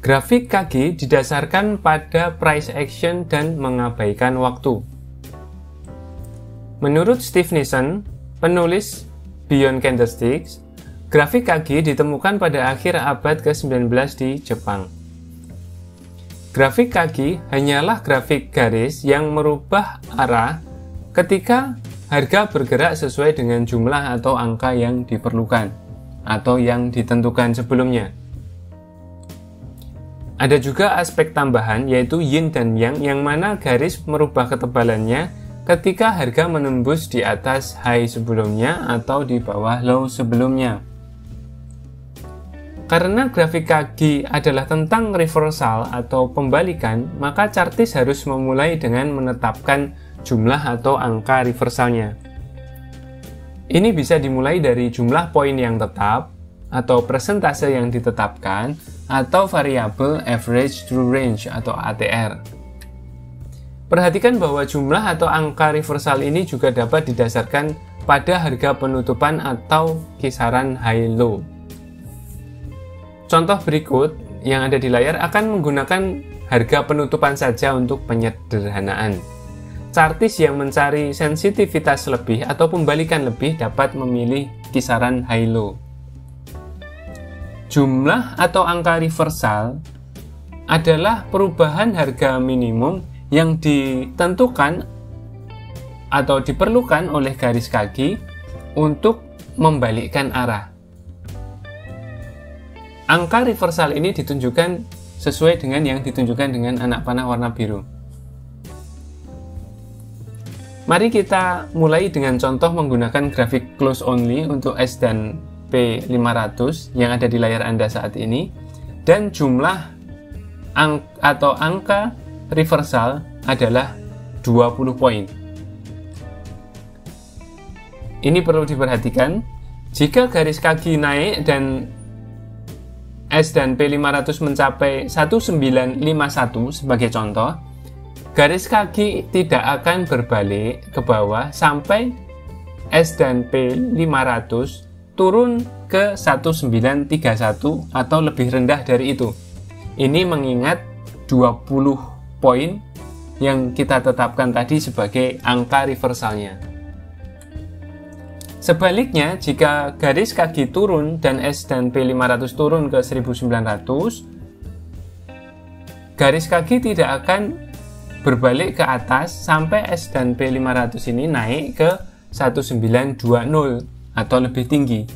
Grafik kaki didasarkan pada price action dan mengabaikan waktu. Menurut Steve Nissen, penulis Beyond Candlesticks, grafik kaki ditemukan pada akhir abad ke-19 di Jepang. Grafik kaki hanyalah grafik garis yang merubah arah ketika harga bergerak sesuai dengan jumlah atau angka yang diperlukan atau yang ditentukan sebelumnya. Ada juga aspek tambahan yaitu yin dan yang mana garis merubah ketebalannya ketika harga menembus di atas high sebelumnya atau di bawah low sebelumnya. Karena grafik kaki adalah tentang reversal atau pembalikan, maka chartis harus memulai dengan menetapkan jumlah atau angka reversalnya. Ini bisa dimulai dari jumlah poin yang tetap, atau persentase yang ditetapkan, atau variabel average true range atau ATR. Perhatikan bahwa jumlah atau angka reversal ini juga dapat didasarkan pada harga penutupan atau kisaran high-low. Contoh berikut yang ada di layar akan menggunakan harga penutupan saja untuk penyederhanaan. Chartis yang mencari sensitivitas lebih atau pembalikan lebih dapat memilih kisaran high-low. Jumlah atau angka reversal adalah perubahan harga minimum yang ditentukan atau diperlukan oleh garis kaki untuk membalikkan arah. Angka reversal ini ditunjukkan sesuai dengan yang ditunjukkan dengan anak panah warna biru. Mari kita mulai dengan contoh menggunakan grafik close only untuk S dan P500 yang ada di layar Anda saat ini, dan jumlah atau angka reversal adalah 20 poin. Ini perlu diperhatikan, jika garis kaki naik dan S dan P500 mencapai 1951 sebagai contoh, garis kaki tidak akan berbalik ke bawah sampai S dan P500 turun ke 1931 atau lebih rendah dari itu. Ini mengingat 20 poin yang kita tetapkan tadi sebagai angka reversalnya. Sebaliknya, jika garis kaki turun dan S dan P500 turun ke 1900, garis kaki tidak akan berbalik ke atas sampai S dan P500 ini naik ke 1920 atau lebih tinggi.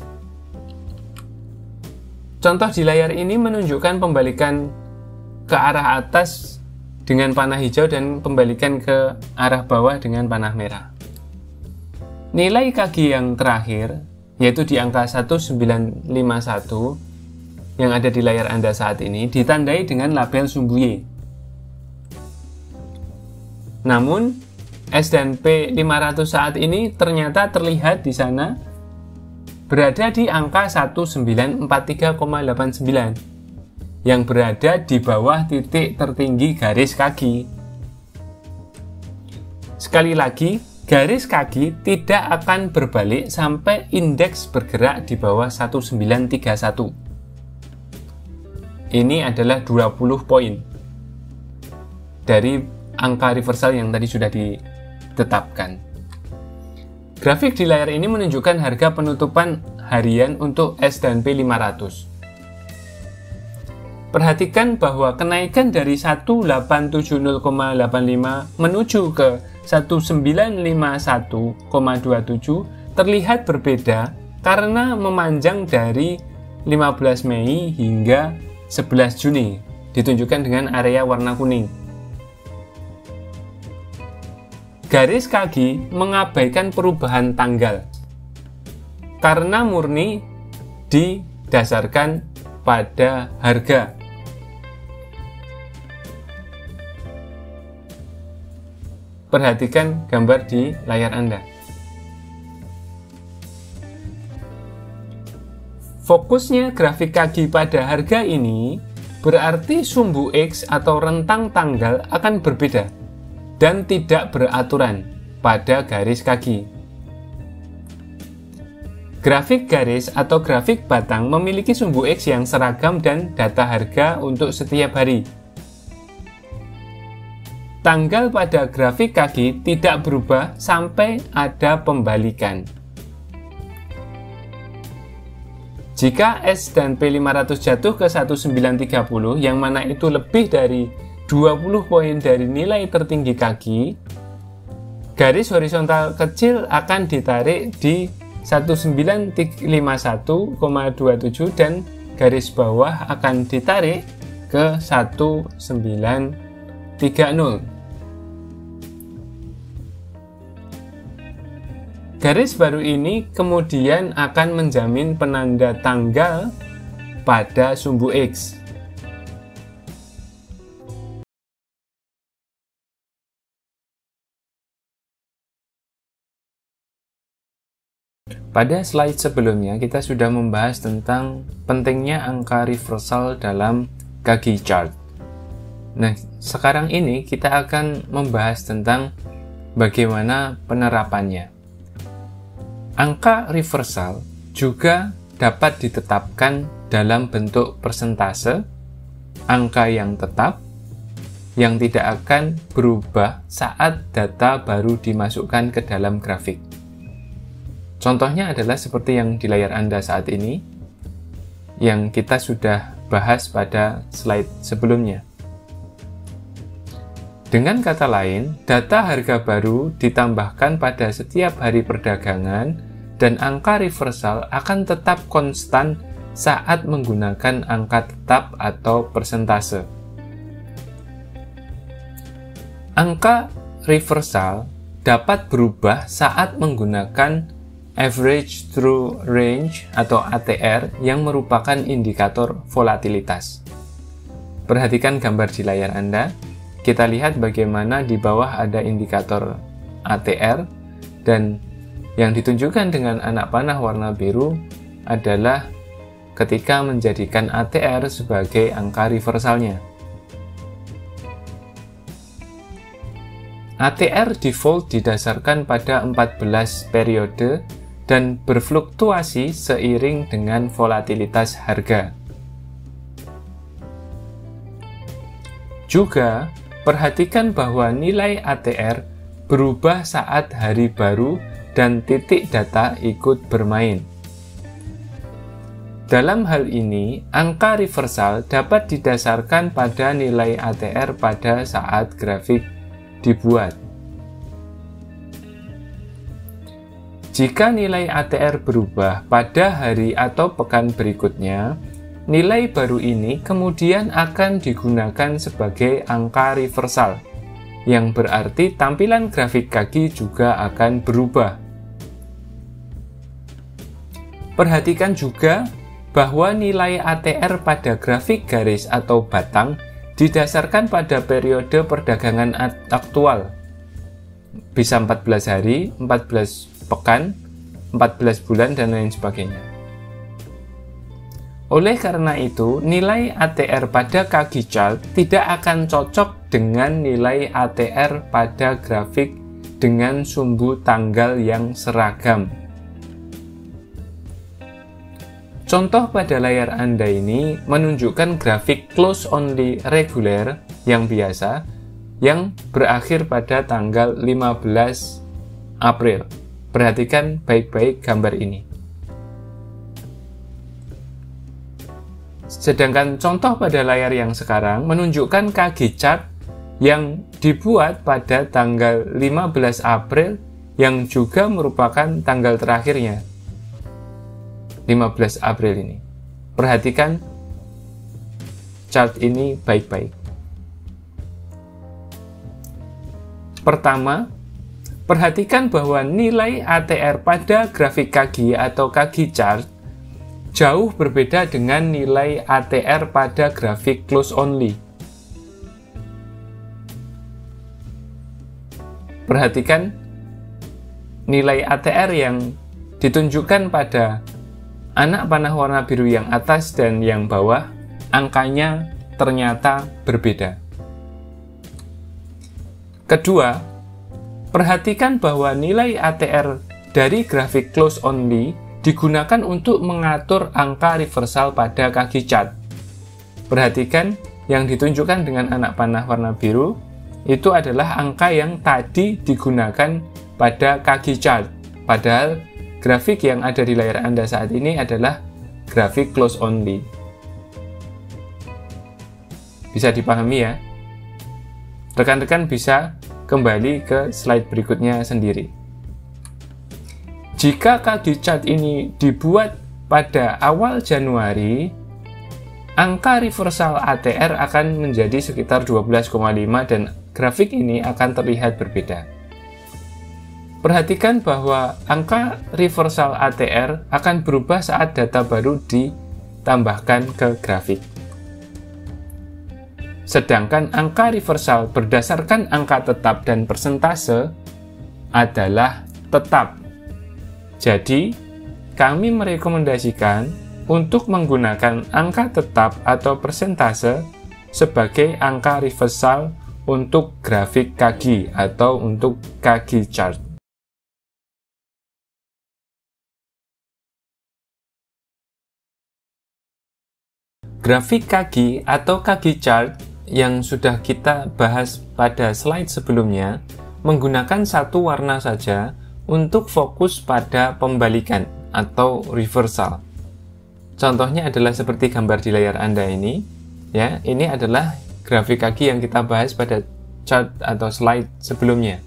Contoh di layar ini menunjukkan pembalikan ke arah atas dengan panah hijau dan pembalikan ke arah bawah dengan panah merah. Nilai kaki yang terakhir, yaitu di angka 1951 yang ada di layar Anda saat ini, ditandai dengan label sumbu Y. Namun, S dan P500 saat ini ternyata terlihat di sana berada di angka 1943,89 yang berada di bawah titik tertinggi garis kaki. Sekali lagi, garis kaki tidak akan berbalik sampai indeks bergerak di bawah 1931. Ini adalah 20 poin dari angka reversal yang tadi sudah ditetapkan. Grafik di layar ini menunjukkan harga penutupan harian untuk S dan P500. Perhatikan bahwa kenaikan dari 1870,85 menuju ke 1951,27 terlihat berbeda karena memanjang dari 15 Mei hingga 11 Juni, ditunjukkan dengan area warna kuning. Garis kaki mengabaikan perubahan tanggal karena murni didasarkan pada harga. Perhatikan gambar di layar Anda. Fokusnya grafik kaki pada harga ini berarti sumbu X atau rentang tanggal akan berbeda dan tidak beraturan pada garis kaki. Grafik garis atau grafik batang memiliki sumbu X yang seragam dan data harga untuk setiap hari. Tanggal pada grafik kaki tidak berubah sampai ada pembalikan. Jika S dan P500 jatuh ke 1930, yang mana itu lebih dari 20 poin dari nilai tertinggi kaki, garis horizontal kecil akan ditarik di 1951,27 dan garis bawah akan ditarik ke 1930. Garis baru ini kemudian akan menjamin penanda tanggal pada sumbu X. Pada slide sebelumnya kita sudah membahas tentang pentingnya angka reversal dalam Kaggi chart. Nah, sekarang ini kita akan membahas tentang bagaimana penerapannya. Angka reversal juga dapat ditetapkan dalam bentuk persentase, angka yang tetap, yang tidak akan berubah saat data baru dimasukkan ke dalam grafik. Contohnya adalah seperti yang di layar Anda saat ini, yang kita sudah bahas pada slide sebelumnya. Dengan kata lain, data harga baru ditambahkan pada setiap hari perdagangan dan angka reversal akan tetap konstan saat menggunakan angka tetap atau persentase. Angka reversal dapat berubah saat menggunakan average true range atau ATR yang merupakan indikator volatilitas. Perhatikan gambar di layar Anda. Kita lihat bagaimana di bawah ada indikator ATR dan yang ditunjukkan dengan anak panah warna biru adalah ketika menjadikan ATR sebagai angka reversalnya. ATR default didasarkan pada 14 periode dan berfluktuasi seiring dengan volatilitas harga. Juga, perhatikan bahwa nilai ATR berubah saat hari baru dan titik data ikut bermain. Dalam hal ini, angka reversal dapat didasarkan pada nilai ATR pada saat grafik dibuat. Jika nilai ATR berubah pada hari atau pekan berikutnya, nilai baru ini kemudian akan digunakan sebagai angka reversal, yang berarti tampilan grafik kaki juga akan berubah. Perhatikan juga bahwa nilai ATR pada grafik garis atau batang didasarkan pada periode perdagangan aktual. Bisa 14 hari, 14 pekan, 14 bulan, dan lain sebagainya. Oleh karena itu, nilai ATR pada Kaggi chart tidak akan cocok dengan nilai ATR pada grafik dengan sumbu tanggal yang seragam. Contoh pada layar Anda ini menunjukkan grafik close only reguler yang biasa yang berakhir pada tanggal 15 April. Perhatikan baik-baik gambar ini. Sedangkan contoh pada layar yang sekarang menunjukkan Kaggi chart yang dibuat pada tanggal 15 April yang juga merupakan tanggal terakhirnya. 15 April ini. Perhatikan chart ini baik-baik. Pertama, perhatikan bahwa nilai ATR pada grafik Kaggi atau Kaggi chart jauh berbeda dengan nilai ATR pada grafik close only. Perhatikan nilai ATR yang ditunjukkan pada anak panah warna biru yang atas dan yang bawah, angkanya ternyata berbeda. Kedua, perhatikan bahwa nilai ATR dari grafik close only digunakan untuk mengatur angka reversal pada kaki chart. Perhatikan yang ditunjukkan dengan anak panah warna biru itu adalah angka yang tadi digunakan pada kaki chart. Padahal grafik yang ada di layar Anda saat ini adalah grafik close only. Bisa dipahami ya? Rekan-rekan bisa kembali ke slide berikutnya sendiri. Jika kaki chart ini dibuat pada awal Januari, angka reversal ATR akan menjadi sekitar 12,5 dan grafik ini akan terlihat berbeda. Perhatikan bahwa angka reversal ATR akan berubah saat data baru ditambahkan ke grafik. Sedangkan angka reversal berdasarkan angka tetap dan persentase adalah tetap. Jadi, kami merekomendasikan untuk menggunakan angka tetap atau persentase sebagai angka reversal untuk grafik kaki atau untuk kaki chart. Grafik kaki atau kaki chart yang sudah kita bahas pada slide sebelumnya menggunakan satu warna saja untuk fokus pada pembalikan atau reversal. Contohnya adalah seperti gambar di layar Anda ini. Ya, ini adalah grafik kaki yang kita bahas pada chart atau slide sebelumnya.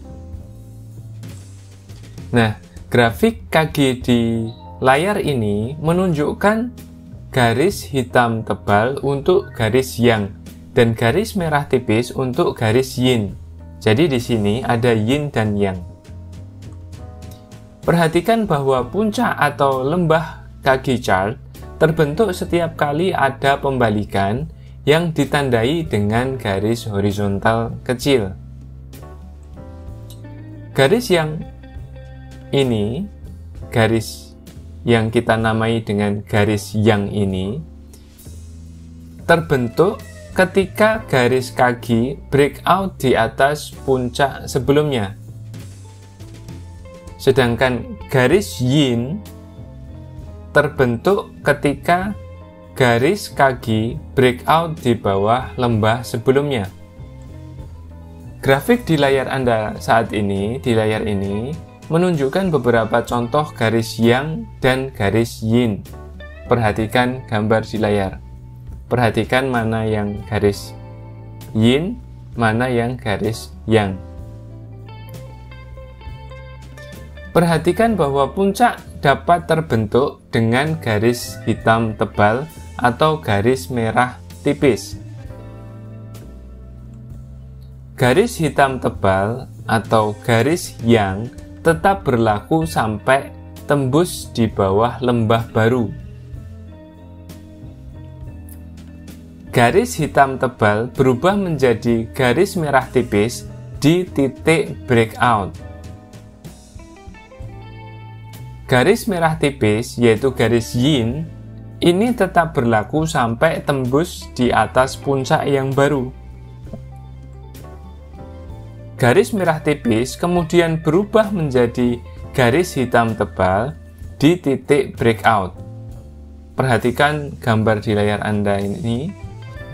Nah, grafik kaki di layar ini menunjukkan garis hitam tebal untuk garis yang dan garis merah tipis untuk garis yin. Jadi di sini ada yin dan yang. Perhatikan bahwa puncak atau lembah kaki chart terbentuk setiap kali ada pembalikan yang ditandai dengan garis horizontal kecil. Garis yang ini, garis yang kita namai dengan garis yang ini, terbentuk ketika garis kaki breakout di atas puncak sebelumnya. Sedangkan garis yin terbentuk ketika garis kaki breakout di bawah lembah sebelumnya. Grafik di layar Anda saat ini, di layar ini, menunjukkan beberapa contoh garis yang dan garis yin. Perhatikan gambar di layar. Perhatikan mana yang garis yin, mana yang garis yang. Perhatikan bahwa puncak dapat terbentuk dengan garis hitam tebal atau garis merah tipis. Garis hitam tebal atau garis yang tetap berlaku sampai tembus di bawah lembah baru. Garis hitam tebal berubah menjadi garis merah tipis di titik breakout. Garis merah tipis, yaitu garis yin, ini tetap berlaku sampai tembus di atas puncak yang baru. Garis merah tipis kemudian berubah menjadi garis hitam tebal di titik breakout. Perhatikan gambar di layar Anda ini,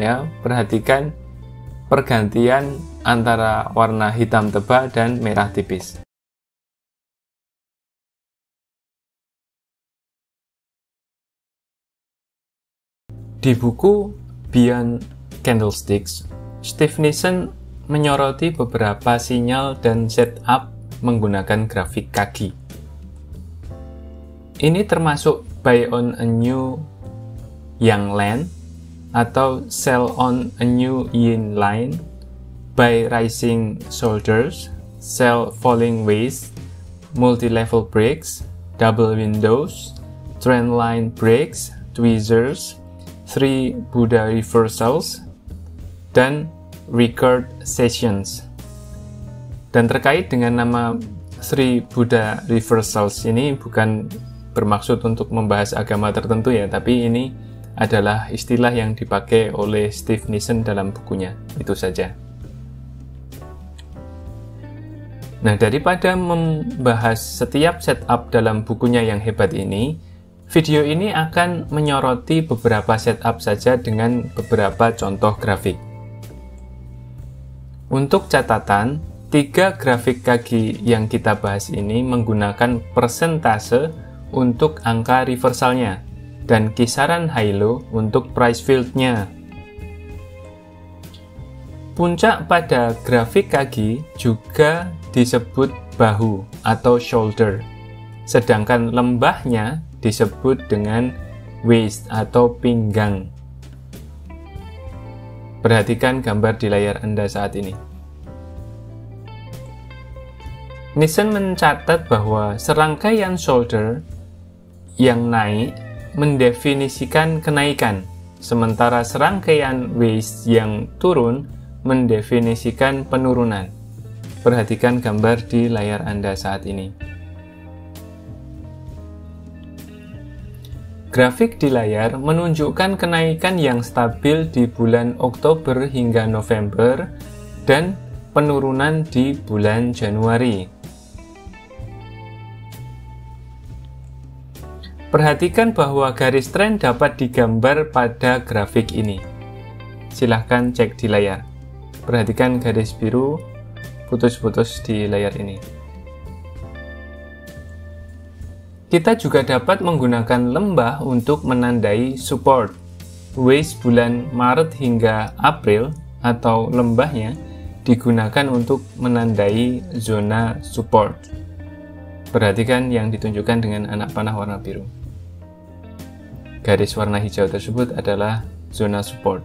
ya, perhatikan pergantian antara warna hitam tebal dan merah tipis. Di buku Beyond Candlesticks, Steve Nissen menyoroti beberapa sinyal dan setup menggunakan grafik kaki. Ini termasuk buy on a new yang line atau sell on a new yin line, buy rising shoulders, sell falling waist, multi-level breaks, double windows, trend line breaks, tweezers, 3 Buddha reversals, dan record sessions. Dan terkait dengan nama 3 Buddha reversals ini bukan bermaksud untuk membahas agama tertentu ya, tapi ini adalah istilah yang dipakai oleh Steve Nissen dalam bukunya, itu saja. Nah, daripada membahas setiap setup dalam bukunya yang hebat ini, Video ini akan menyoroti beberapa setup saja dengan beberapa contoh grafik. Untuk catatan, 3 grafik kaki yang kita bahas ini menggunakan persentase untuk angka reversalnya dan kisaran high-low untuk price field-nya. Puncak pada grafik kaki juga disebut bahu atau shoulder, sedangkan lembahnya disebut dengan waist atau pinggang. Perhatikan gambar di layar Anda saat ini. Nielsen mencatat bahwa serangkaian shoulder yang naik mendefinisikan kenaikan, sementara serangkaian waist yang turun mendefinisikan penurunan. Perhatikan gambar di layar Anda saat ini. Grafik di layar menunjukkan kenaikan yang stabil di bulan Oktober hingga November dan penurunan di bulan Januari. Perhatikan bahwa garis tren dapat digambar pada grafik ini. Silahkan cek di layar. Perhatikan garis biru putus-putus di layar ini. Kita juga dapat menggunakan lembah untuk menandai support. Waist bulan Maret hingga April atau lembahnya digunakan untuk menandai zona support. Perhatikan yang ditunjukkan dengan anak panah warna biru. Garis warna hijau tersebut adalah zona support.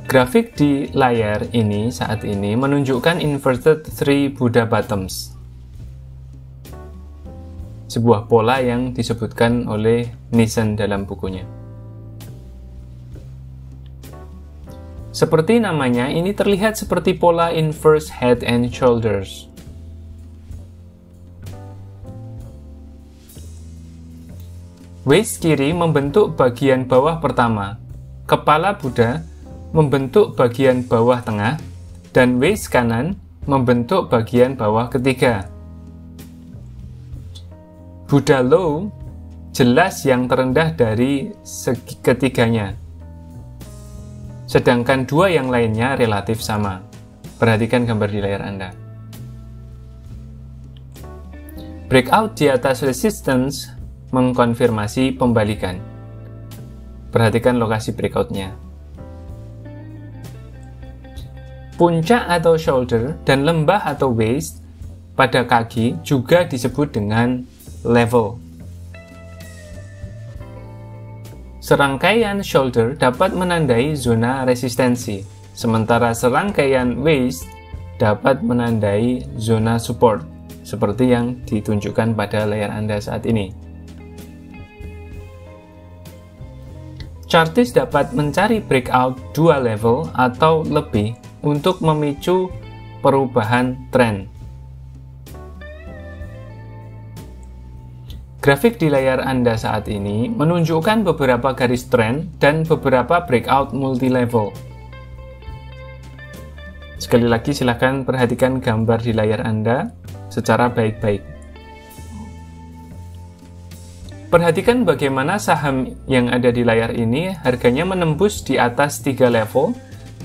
Grafik di layar ini saat ini menunjukkan inverted three Buddha bottoms, sebuah pola yang disebutkan oleh Nielsen dalam bukunya. Seperti namanya, ini terlihat seperti pola inverse head and shoulders. Waist kiri membentuk bagian bawah pertama, kepala Buddha membentuk bagian bawah tengah, dan waist kanan membentuk bagian bawah ketiga. Buddha low jelas yang terendah dari segi ketiganya, sedangkan dua yang lainnya relatif sama. Perhatikan gambar di layar Anda. Breakout di atas resistance mengkonfirmasi pembalikan. Perhatikan lokasi breakout-nya. Puncak atau shoulder dan lembah atau waist pada kaki juga disebut dengan level. Serangkaian shoulder dapat menandai zona resistensi, sementara serangkaian waist dapat menandai zona support, seperti yang ditunjukkan pada layar Anda saat ini. Chartis dapat mencari breakout dua level atau lebih untuk memicu perubahan tren. Grafik di layar Anda saat ini menunjukkan beberapa garis tren dan beberapa breakout multi-level. Sekali lagi silakan perhatikan gambar di layar Anda secara baik-baik. Perhatikan bagaimana saham yang ada di layar ini harganya menembus di atas 3 level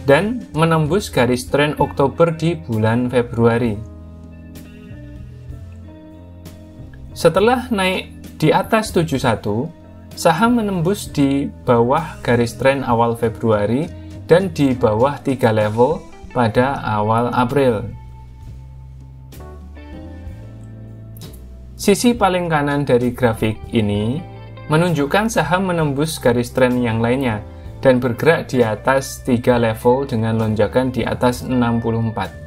dan menembus garis tren Oktober di bulan Februari. Setelah naik di atas 71, saham menembus di bawah garis tren awal Februari dan di bawah 3 level pada awal April. Sisi paling kanan dari grafik ini menunjukkan saham menembus garis tren yang lainnya dan bergerak di atas 3 level dengan lonjakan di atas 64.